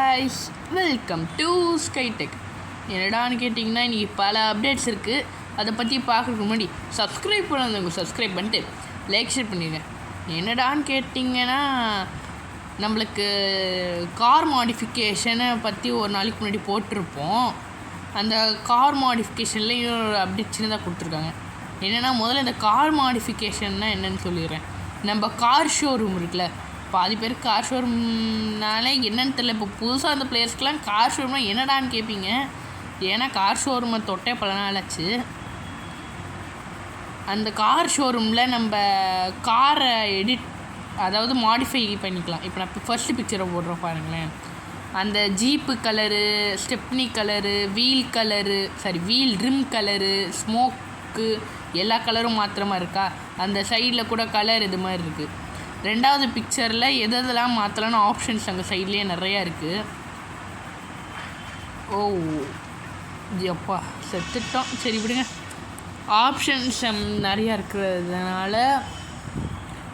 guys, welcome to skytech. என்னடான்னு கேட்டிங்கன்னா இன்றைக்கி பல அப்டேட்ஸ் இருக்குது. அதை பற்றி பார்க்குறதுக்கு முன்னாடி சப்ஸ்கிரைப் பண்ணாதவங்க சப்ஸ்கிரைப் பண்ணிட்டு லைக் ஷேர் பண்ணிடுங்க. என்னடான்னு கேட்டிங்கன்னா நம்மளுக்கு கார் மாடிஃபிகேஷனை பற்றி ஒரு நாளைக்கு முன்னாடி போட்டிருப்போம். அந்த கார் மாடிஃபிகேஷனில் இன்னொரு அப்டேட் சின்னதாக கொடுத்துருக்காங்க. என்னென்னா முதல்ல இந்த கார் மாடிஃபிகேஷன்னா என்னென்னு சொல்லிடுறேன். நம்ம கார் ஷோரூம் இருக்குல்ல, பாதி பேர் கார் ஷோரூம்னாலே என்னென்னு தெரியல. இப்போ புதுசாக அந்த பிளேயர்ஸ்க்கெலாம் கார் ஷோரூம்னா என்னடான்னு கேட்பீங்க. ஏன்னா கார் ஷோரூமை தொட்டே பல நாள் ஆச்சு. அந்த கார் ஷோரூமில் நம்ம காரை அதாவது மாடிஃபை பண்ணிக்கலாம். இப்போ நான் ஃபஸ்ட்டு பிக்சரை போடுறோம் பாருங்களேன். அந்த jeep colour, stepney colour, wheel rim colour, smoke எல்லா கலரும் மாத்திரமா இருக்கா. அந்த சைடில் கூட கலர் இது மாதிரி இருக்குது. ரெண்டாவது பிக்சரில் எதெல்லாம் மாற்றலான்னு ஆப்ஷன்ஸ் அங்கே சைட்லேயே நிறையா இருக்குது. ஓ எப்பா செத்துட்டோம், சரி விடுங்க. ஆப்ஷன்ஸ் நிறையா இருக்கிறதுனால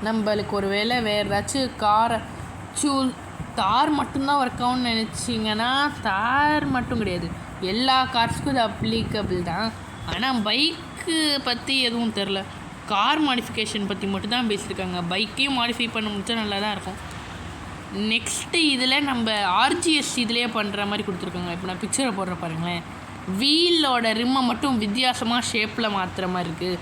நம்மளுக்கு ஒரு வேளை வேறு ஏதாச்சும் தார் மட்டும்தான் ஒர்க் ஆகும்னு நினச்சிங்கன்னா தார் மட்டும் கிடையாது, எல்லா கார்ஸுக்கும் இது அப்ளிகபிள் தான். ஆனால் பைக்கு பற்றி எதுவும் தெரில. கார் மாடிஃபிகேஷன் பற்றி மட்டும்தான் பேசியிருக்காங்க. பைக்கையும் மாடிஃபை பண்ண முடிச்சா நல்லா தான் இருக்கும். நெக்ஸ்ட்டு இதில் நம்ம ஆர்ஜிஎஸ் இதிலே பண்ணுற மாதிரி கொடுத்துருக்காங்க. இப்போ நான் பிக்சரை போடுற பாருங்களேன். வீலோட ரிம்மை மட்டும் வித்தியாசமாக ஷேப்பில் மாற்றுற மாதிரி இருக்குது.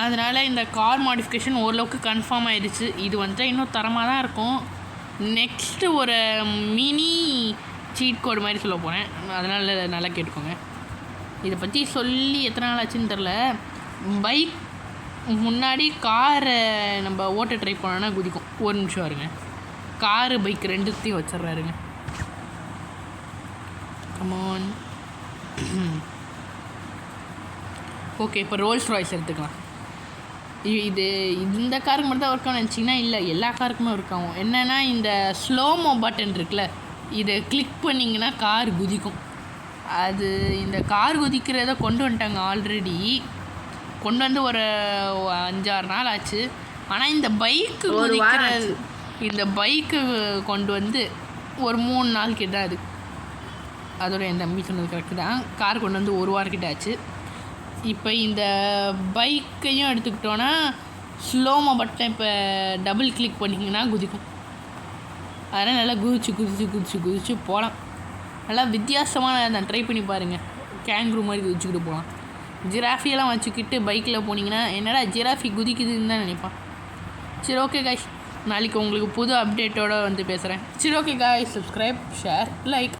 அதனால் இந்த கார் மாடிஃபிகேஷன் ஓரளவுக்கு கன்ஃபார்ம் ஆகிடுச்சு. இது வந்துட்டு இன்னும் தரமாக தான் இருக்கும். நெக்ஸ்ட்டு ஒரு மினி சீட் கோடு மாதிரி சொல்ல போகிறேன், அதனால் நல்லா கேட்டுக்கோங்க. இதை பற்றி சொல்லி எத்தனை நாள் ஆச்சுன்னு தெரில. பைக் முன்னாடி காரை நம்ம ஓட்ட ட்ரை பண்ணோன்னா குதிக்கும். ஒரு நிமிஷம் வருங்க. காரு பைக் ரெண்டுத்தையும் வச்சிட்றாருங்க. கமான். ஓகே, இப்போ ரோல்ஸ் ராய்ஸ் எடுத்துக்கலாம். இது இந்த காருக்கு மட்டும் தான் ஒர்க் ஆகும் நினச்சிங்கன்னா இல்லை, எல்லா காருக்குமே ஒர்க் ஆகும். என்னென்னா இந்த ஸ்லோமோ பட்டன் இருக்குல்ல, இதை கிளிக் பண்ணிங்கன்னா கார் குதிக்கும். அது இந்த கார் குதிக்கிறத கொண்டு வந்துட்டாங்க. ஆல்ரெடி கொண்டு வந்து ஒரு 5-6 நாள் ஆச்சு. ஆனால் இந்த பைக்கு கொண்டு வந்து ஒரு 3 நாள் கிட்ட அது. அதோட என் தம்பி சொன்னது கரெக்டு தான். கார் கொண்டு வந்து 1 வாரம் கிட்ட ஆச்சு. இப்போ இந்த பைக்கையும் எடுத்துக்கிட்டோன்னா ஸ்லோமோ பட்டன் இப்போ டபுள் கிளிக் பண்ணிங்கன்னா குதிக்கும். அதனால் நல்லா குதிச்சு போகலாம். நல்லா வித்தியாசமாக நான் ட்ரை பண்ணி பாருங்கள். கேங்க்ரூ மாதிரி குதிச்சுக்கிட்டு போகலாம். ஜிராஃபியெல்லாம் வச்சுக்கிட்டு பைக்கில் போனீங்கன்னா என்னடா ஜிராஃபி குதிக்குதுன்னு தான் நினைப்பான். சரி ஓகே காய்ஸ், நாளைக்கு உங்களுக்கு புது அப்டேட்டோடு வந்து பேசுகிறேன். சரி okay guys, subscribe, share, like.